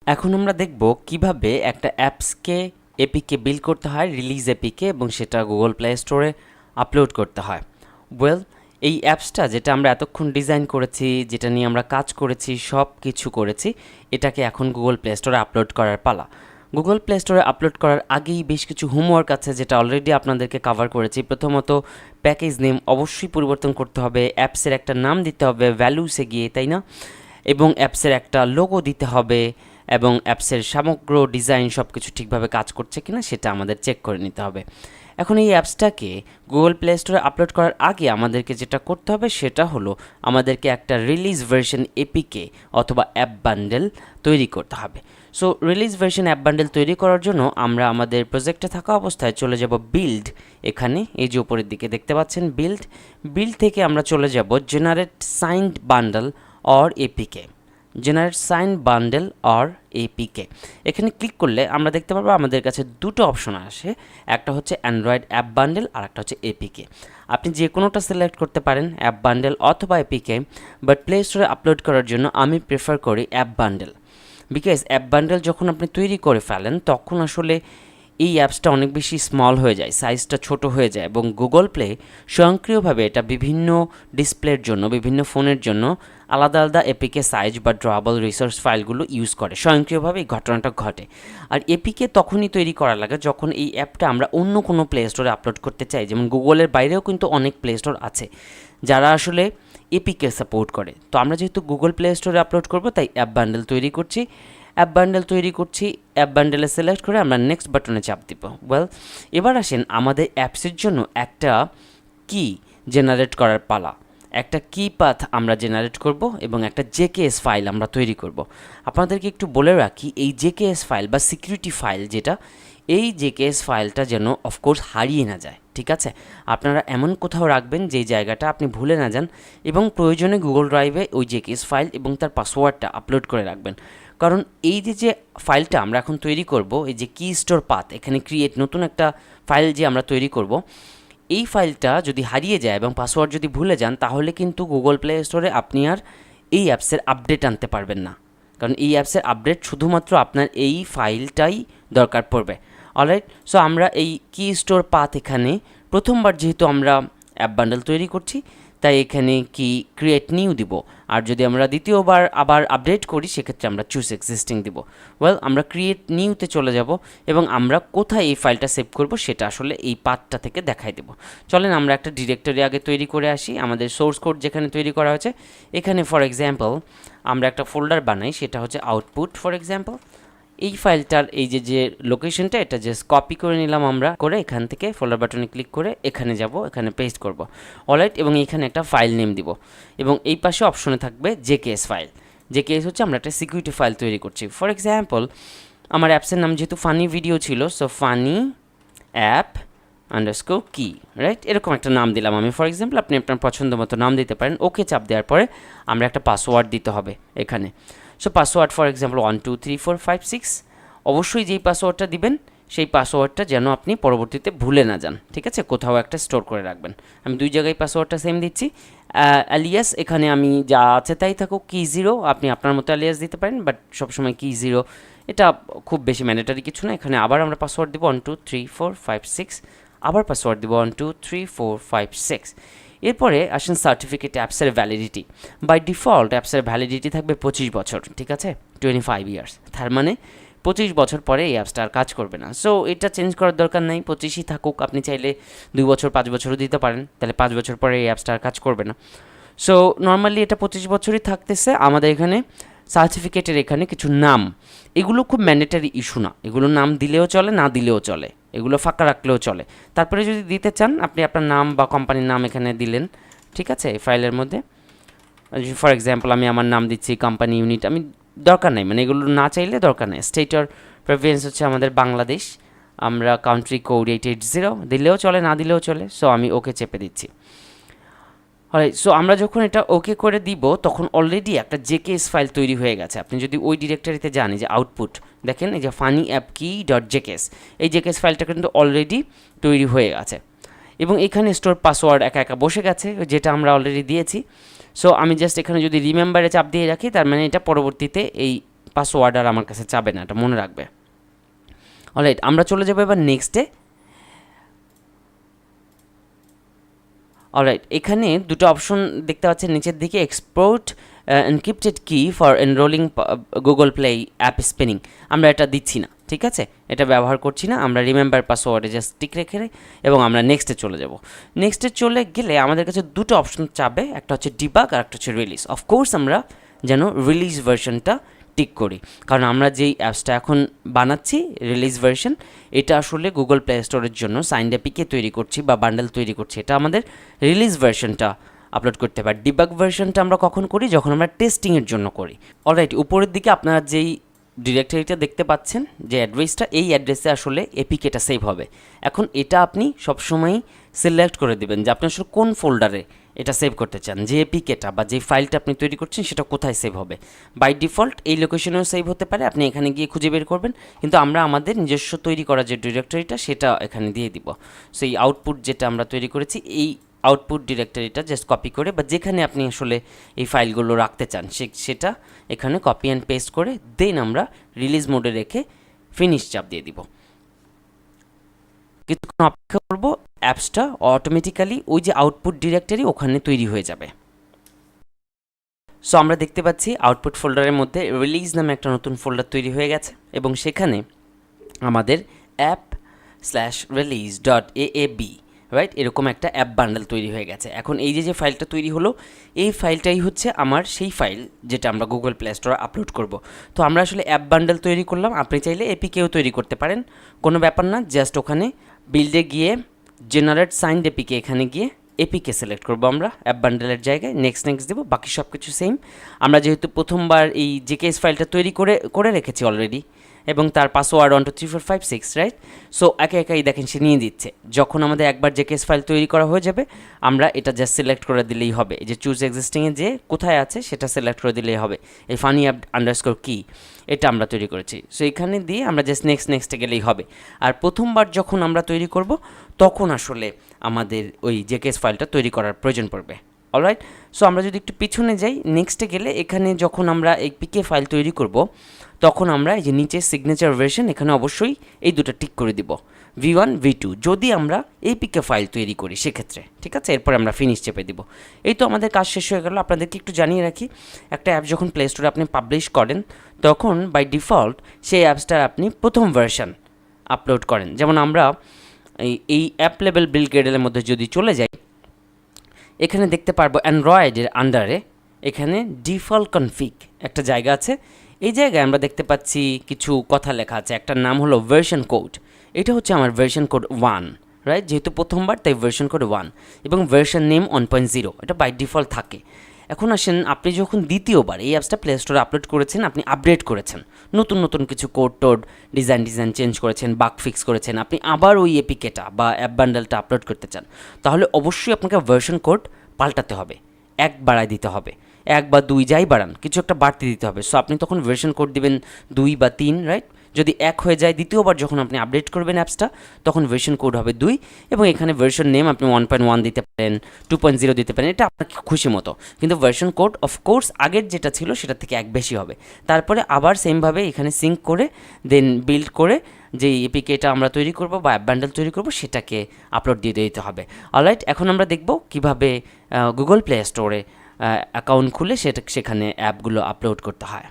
এখন আমরা দেখব কিভাবে একটা অ্যাপসকে এপিকে বিল্ড করতে হয়, রিলিজ এপিকে, এবং সেটা গুগল প্লে স্টোরে আপলোড করতে হয়। ওয়েল, এই অ্যাপসটা যেটা আমরা এতক্ষণ ডিজাইন করেছি, যেটা নিয়ে আমরা কাজ করেছি, সব কিছু করেছি, এটাকে এখন গুগল প্লে স্টোরে আপলোড করার পালা। গুগল প্লে স্টোরে আপলোড করার আগেই বেশ কিছু হোমওয়ার্ক আছে যেটা অলরেডি আপনাদেরকে কভার করেছি। প্রথমত, প্যাকেজ নেম অবশ্যই পরিবর্তন করতে হবে, অ্যাপসের একটা নাম দিতে হবে ভ্যালুসে গিয়ে, তাই না? এবং অ্যাপসের একটা লোগো দিতে হবে, এবং অ্যাপসের সমগ্র ডিজাইন সব কিছু ঠিকভাবে কাজ করছে কিনা সেটা আমাদের চেক করে নিতে হবে। এখন এই অ্যাপসটাকে গুগল প্লে স্টোরে আপলোড করার আগে আমাদেরকে যেটা করতে হবে সেটা হলো আমাদেরকে একটা রিলিজ ভার্সন এপিকে অথবা অ্যাপ বান্ডেল তৈরি করতে হবে। So release version app bundle তৈরি করার জন্য আমরা আমাদের প্রজেক্টে থাকা অবস্থায় চলে যাব বিল্ড, এখানে এই যে উপরের দিকে দেখতে পাচ্ছেন বিল্ড থেকে আমরা চলে যাব generate signed bundle or APK, generate sign bundle or APK. এখানে ক্লিক করলে আমরা দেখতে পারবো আমাদের কাছে দুটো অপশন আসে, একটা হচ্ছে অ্যান্ড্রয়েড অ্যাপ বান্ডেল আর একটা হচ্ছে এপিকে। আপনি যে কোনোটা সিলেক্ট করতে পারেন, অ্যাপ বান্ডেল অথবা এপিকে, বাট প্লে স্টোরে আপলোড করার জন্য আমি প্রেফার করি app bundle. Because app bundle যখন আপনি তৈরি করে ফেলেন তখন আসলে এই অ্যাপসটা অনেক বেশি স্মল হয়ে যায়, সাইজটা ছোট হয়ে যায়, এবং গুগল প্লে স্বয়ংক্রিয়ভাবে এটা বিভিন্ন ডিসপ্লের জন্য, বিভিন্ন ফোনের জন্য আলাদা আলাদা এপিকে সাইজ বা ড্রয়েবল রিসোর্স ফাইলগুলো ইউজ করে, স্বয়ংক্রিয়ভাবে এই ঘটনাটা ঘটে। আর এপিকে তখনই তৈরি করা লাগে যখন এই অ্যাপটা আমরা অন্য কোনো প্লে স্টোরে আপলোড করতে চাই। যেমন গুগলের বাইরেও কিন্তু অনেক প্লে স্টোর আছে যারা আসলে এপিকে সাপোর্ট করে। তো আমরা যেহেতু গুগল প্লে স্টোরে আপলোড করব তাই অ্যাপ বান্ডেল তৈরি করছি, অ্যাপ বান্ডেলে সিলেক্ট করে আমরা নেক্সট বাটনে চাপ দিব। ওয়েল, এবার আসেন আমাদের অ্যাপসের জন্য একটা কি জেনারেট করার পালা। একটা কি পাথ আমরা জেনারেট করব এবং একটা জেকেএস ফাইল আমরা তৈরি করব। আপনাদেরকে একটু বলে রাখি, এই জেকেএস ফাইল বা সিকিউরিটি ফাইল যেটা, এই জেকেএস ফাইলটা যেন অফকোর্স হারিয়ে না যায়, ঠিক আছে? আপনারা এমন কোথাও রাখবেন যেই জায়গাটা আপনি ভুলে না যান, এবং প্রয়োজনে গুগল ড্রাইভে ওই জেকেএস ফাইল এবং তার পাসওয়ার্ডটা আপলোড করে রাখবেন। কারণ এই যে ফাইলটা আমরা এখন তৈরি করব, এই যে কি স্টোর পাথ, এখানে ক্রিয়েট নতুন একটা ফাইল যে আমরা তৈরি করব, এই ফাইলটা যদি হারিয়ে যায় এবং পাসওয়ার্ড যদি ভুলে যান তাহলে কিন্তু গুগল প্লে স্টোরে আপনি আর এই অ্যাপসের আপডেট আনতে পারবেন না। কারণ এই অ্যাপসের আপডেট শুধুমাত্র আপনার এই ফাইলটাই দরকার পড়বে। অলরাইট, সো আমরা এই কি স্টোর পাথ এখানে প্রথমবার যেহেতু আমরা অ্যাপ বান্ডেল তৈরি করছি তাই এখানে কি ক্রিয়েট নিউ দিব, আর যদি আমরা দ্বিতীয়বার আবার আপডেট করি সেক্ষেত্রে আমরা চুজ এক্সিস্টিং দিব। ওয়েল, আমরা ক্রিয়েট নিউতে চলে যাব এবং আমরা কোথায় এই ফাইলটা সেভ করব সেটা আসলে এই পাথটা থেকে দেখাই দেব। চলেন আমরা একটা ডিরেক্টরি আগে তৈরি করে আসি। আমাদের সোর্স কোড যেখানে তৈরি করা হয়েছে এখানে ফর এক্সাম্পল আমরা একটা ফোল্ডার বানাই, সেটা হচ্ছে আউটপুট ফর এক্সাম্পল। এই ফাইলটার এই যে লোকেশনটা এটা জাস্ট কপি করে নিলাম আমরা, করে এখান থেকে ফোল্ডার বাটনে ক্লিক করে এখানে যাব, এখানে পেস্ট করব। অলরাইট, এবং এখানে একটা ফাইল নেম দিব, এবং এই পাশে অপশনে থাকবে জেকেএস ফাইল। জেকেএস হচ্ছে আমরা একটা সিকিউরিটি ফাইল তৈরি করছি। ফর এক্সাম্পল আমার অ্যাপসের নাম যেহেতু ফানি ভিডিও ছিল, সো ফানি অ্যাপ আন্ডারস্কোর কি, রাইট, এরকম একটা নাম দিলাম আমি। ফর এক্সাম্পল আপনি আপনার পছন্দ মতো নাম দিতে পারেন। ওকে চাপ দেওয়ার পরে আমরা একটা পাসওয়ার্ড দিতে হবে এখানে। So password for example 1 2 3 4 5 6। অবশ্যই যেই পাসওয়ার্ডটা দিবেন সেই পাসওয়ার্ডটা যেন আপনি পরবর্তীতে ভুলে না যান, ঠিক আছে? কোথাও একটা স্টোর করে রাখবেন। আমি দুই জায়গায় পাসওয়ার্ডটা সেম দিচ্ছি। অ্যালিয়াস এখানে আমি যা আছে তাই থাকুক, কি 0, আপনি আপনার মতো অ্যালিয়াস দিতে পারেন, বাট সবসময় কি 0 এটা খুব বেশি ম্যান্ডেটারি কিছু না। এখানে আবার আমরা পাসওয়ার্ড দিব 1 2 3 4 5 6, আবার পাসওয়ার্ড দিব 1 2 3 4 5 6। এরপরে আসেন সার্টিফিকেট অ্যাপসের ভ্যালিডিটি। বাই ডিফল্ট অ্যাপসের ভ্যালিডিটি থাকবে 25 বছর, ঠিক আছে, 25 ইয়ার্স। তার মানে 25 বছর পরে এই অ্যাপসটা আর কাজ করবে না। সো এটা চেঞ্জ করার দরকার নেই, 25ই থাকুক। আপনি চাইলে 2 বছর 5 বছরও দিতে পারেন, তাহলে 5 বছর পরে এই অ্যাপসটা আর কাজ করবে না। সো নর্মালি এটা 25 বছরই থাকতেছে। আমাদের এখানে সার্টিফিকেটের এখানে কিছু নাম, এগুলো খুব ম্যান্ডেটারি ইস্যু না, এগুলো নাম দিলেও চলে না দিলেও চলে, এগুলো ফাঁকা রাখলেও চলে। তারপরে যদি দিতে চান আপনি আপনার নাম বা কোম্পানির নাম এখানে দিলেন, ঠিক আছে, এই ফাইলের মধ্যে। ফর এক্সাম্পল আমি আমার নাম দিচ্ছি কোম্পানি ইউনিট, আমি দরকার নেই, মানে এগুলো না চাইলে দরকার নেই। স্টেট অর প্রেফারেন্স হচ্ছে আমাদের বাংলাদেশ, আমরা কান্ট্রি কোড 880 দিলেও চলে না দিলেও চলে। সো আমি ওকে চেপে দিচ্ছি। হয়, সো আমরা যখন এটা ওকে করে দিব তখন অলরেডি একটা জেকেএস ফাইল তৈরি হয়ে গেছে। আপনি যদি ওই ডিরেক্টরিতে যান, যে আউটপুট দেখেন, এই যে ফানি অ্যাপ কি ডট জেকেএস, এই জেকেএস ফাইলটা কিন্তু অলরেডি তৈরি হয়ে গেছে, এবং এখানে স্টোর পাসওয়ার্ড একা একা বসে গেছে যেটা আমরা অলরেডি দিয়েছি। সো আমি জাস্ট এখানে যদি রিমেম্বারে চাপ দিয়ে রাখি তার মানে এটা পরবর্তীতে এই পাসওয়ার্ড আর আমার কাছে চাবে না, এটা মনে রাখবে। অলরাইট, আমরা চলে যাবো এবার নেক্সটে। অলরাইট, এখানে দুটো অপশন দেখতে পাচ্ছেন নিচের দিকে, এক্সপোর্ট এনক্রিপ্টেড কি for এনরোলিং Google play app spinning. আমরা এটা দিচ্ছি না, ঠিক আছে, এটা ব্যবহার করছি না। আমরা রিমেম্বার পাসওয়ার্ডে জাস্ট টিক রেখে এবং আমরা নেক্সটে চলে যাব। নেক্সটে চলে গেলে আমাদের কাছে দুটো অপশন চাবে, একটা হচ্ছে ডিবাগ আর একটা হচ্ছে রিলিজ। অফকোর্স আমরা যেন রিলিজ ভার্সনটা টিক করি, কারণ আমরা যেই অ্যাপসটা এখন বানাচ্ছি রিলিজ ভার্সন, এটা আসলে গুগল প্লে স্টোরের জন্য সাইন্ড অ্যাপিকে তৈরি করছি বা বান্ডেল তৈরি করছি, এটা আমাদের রিলিজ ভার্সনটা আপলোড করতে পারি। ডিবাগ ভার্সনটা আমরা কখন করি? যখন আমরা টেস্টিংয়ের জন্য করি। অলরাইট, উপরের দিকে আপনারা যেই ডিরেক্টরিটা দেখতে পাচ্ছেন, যে অ্যাড্রেসটা, এই অ্যাড্রেসে আসলে এপিকেটা সেভ হবে। এখন এটা আপনি সবসময়ই সিলেক্ট করে দেবেন যে আপনি আসলে কোন ফোল্ডারে এটা সেভ করতে চান, যে এপিকেটা বা যে ফাইলটা আপনি তৈরি করছেন সেটা কোথায় সেভ হবে। বাই ডিফল্ট এই লোকেশনেও সেভ হতে পারে, আপনি এখানে গিয়ে খুঁজে বের করবেন, কিন্তু আমরা আমাদের নিজস্ব তৈরি করা যে ডিরেক্টরিটা সেটা এখানে দিয়ে দিব। সো এই আউটপুট যেটা আমরা তৈরি করেছি, এই আউটপুট ডিরেক্টরিটা জাস্ট কপি করে বা যেখানে আপনি আসলে এই ফাইলগুলো রাখতে চান সেটা এখানে কপি অ্যান্ড পেস্ট করে দেন আমরা রিলিজ মোডে রেখে ফিনিশ চাপ দিয়ে দিব। কিছুক্ষণ অপেক্ষা করব, অ্যাপসটা অটোমেটিক্যালি ওই যে আউটপুট ডিরেক্টরি ওখানে তৈরি হয়ে যাবে। সো আমরা দেখতে পাচ্ছি আউটপুট ফোল্ডারের মধ্যে রিলিজ নামে একটা নতুন ফোল্ডার তৈরি হয়ে গেছে এবং সেখানে আমাদের app/release.aab রাইট, এরকম একটা অ্যাপ বান্ডেল তৈরি হয়ে গেছে। এখন এই যে ফাইলটা তৈরি হলো, এই ফাইলটাই হচ্ছে আমার সেই ফাইল যেটা আমরা গুগল প্লে স্টোরে আপলোড করব। তো আমরা আসলে অ্যাপ বান্ডেল তৈরি করলাম, আপনি চাইলে এপিকেও তৈরি করতে পারেন, কোনো ব্যাপার না। জাস্ট ওখানে বিল্ডে গিয়ে জেনারেট সাইন্ড এপিকে, এখানে গিয়ে এপিকে সিলেক্ট করবো আমরা অ্যাপ বান্ডেলের জায়গায়, নেক্সট দেবো, বাকি সব কিছু সেম। আমরা যেহেতু প্রথমবার এই জেকেএস ফাইলটা তৈরি করে রেখেছি অলরেডি এবং তার পাসওয়ার্ড 1 2 3 4 5 6 রাইট। সো একে একাই দেখেন সে নিয়ে দিচ্ছে। যখন আমাদের একবার জেকেএস ফাইল তৈরি করা হয়ে যাবে, আমরা এটা জাস্ট সিলেক্ট করে দিলেই হবে। এই যে চুজ এক্সিস্টিংয়ে যে কোথায় আছে সেটা সিলেক্ট করে দিলেই হবে। এই ফানি অ্যাপ আন্ডারস্কোর কি, এটা আমরা তৈরি করেছি। সো এখানে দিয়ে আমরা জাস্ট নেক্সটে গেলেই হবে। আর প্রথমবার যখন আমরা তৈরি করব তখন আসলে আমাদের ওই জেকেএস ফাইলটা তৈরি করার প্রয়োজন পড়বে। অলরাইট, সো আমরা যদি একটু পিছনে যাই, নেক্সটে গেলে এখানে যখন আমরা এই পিকে ফাইল তৈরি করব তখন আমরা এই যে নিচে সিগনেচার ভার্সন, এখানে অবশ্যই এই দুটো টিক করে দিব, V1 V2 যদি আমরা এই পিকে ফাইল তৈরি করি সেক্ষেত্রে, ঠিক আছে। এরপরে আমরা ফিনিশ চেপে দিব। এই তো আমাদের কাজ শেষ হয়ে গেল। আপনাদেরকে একটু জানিয়ে রাখি, একটা অ্যাপ যখন প্লে স্টোরে আপনি পাবলিশ করেন তখন বাই ডিফল্ট সেই অ্যাপসটার আপনি প্রথম ভার্সন আপলোড করেন। যেমন আমরা এই অ্যাপ লেভেল বিল্ড গ্রেডের মধ্যে যদি চলে যাই, এখানে দেখতে পারবো অ্যান্ড্রয়েডের আন্ডারে এখানে ডিফল্ট কনফিগ একটা জায়গা আছে। এই জায়গায় আমরা দেখতে পাচ্ছি কিছু কথা লেখা আছে, একটার নাম হলো ভার্সন কোড। এটা হচ্ছে আমার ভার্সন কোড 1 রাইট, যেহেতু প্রথমবার তাই ভার্সন কোড 1 এবং ভার্সন নেম 1.0, এটা বাই ডিফল্ট থাকে। এখন আসেন, আপনি যখন দ্বিতীয়বার এই অ্যাপসটা প্লে স্টোরে আপলোড করেছেন, আপনি আপডেট করেছেন, নতুন কিছু কোড টোড ডিজাইন চেঞ্জ করেছেন, বাগ ফিক্স করেছেন, আপনি আবার ওই এপিকেটা বা অ্যাপ বান্ডেলটা আপলোড করতে চান, তাহলে অবশ্যই আপনাকে ভার্সন কোড পাল্টাতে হবে, এক বাড়ায় দিতে হবে, 1 বা 2 যাই বাড়ান, কিছু একটা বাড়তি দিতে হবে। সো আপনি তখন ভার্সন কোড দিবেন 2 বা 3 রাইট। যদি 1 হয়ে যায়, দ্বিতীয়বার যখন আপনি আপডেট করবেন অ্যাপসটা তখন ভার্সন কোড হবে 2 এবং এখানে ভার্সন নেম আপনি 1.1 দিতে পারেন, 2.0 দিতে পারেন, এটা আপনার খুশি মতো। কিন্তু ভার্সন কোড অফকোর্স আগের যেটা ছিল সেটা থেকে 1 বেশি হবে। তারপরে আবার সেমভাবে এখানে সিঙ্ক করে দেন বিল্ড করে যে এপিকেটা আমরা তৈরি করব বা অ্যাপ বান্ডেল তৈরি করব সেটাকে আপলোড দিয়ে দিতে হবে। অলরাইট, এখন আমরা দেখব কিভাবে গুগল প্লে স্টোরে অ্যাকাউন্ট খুলে সেখানে অ্যাপগুলো আপলোড করতে হয়।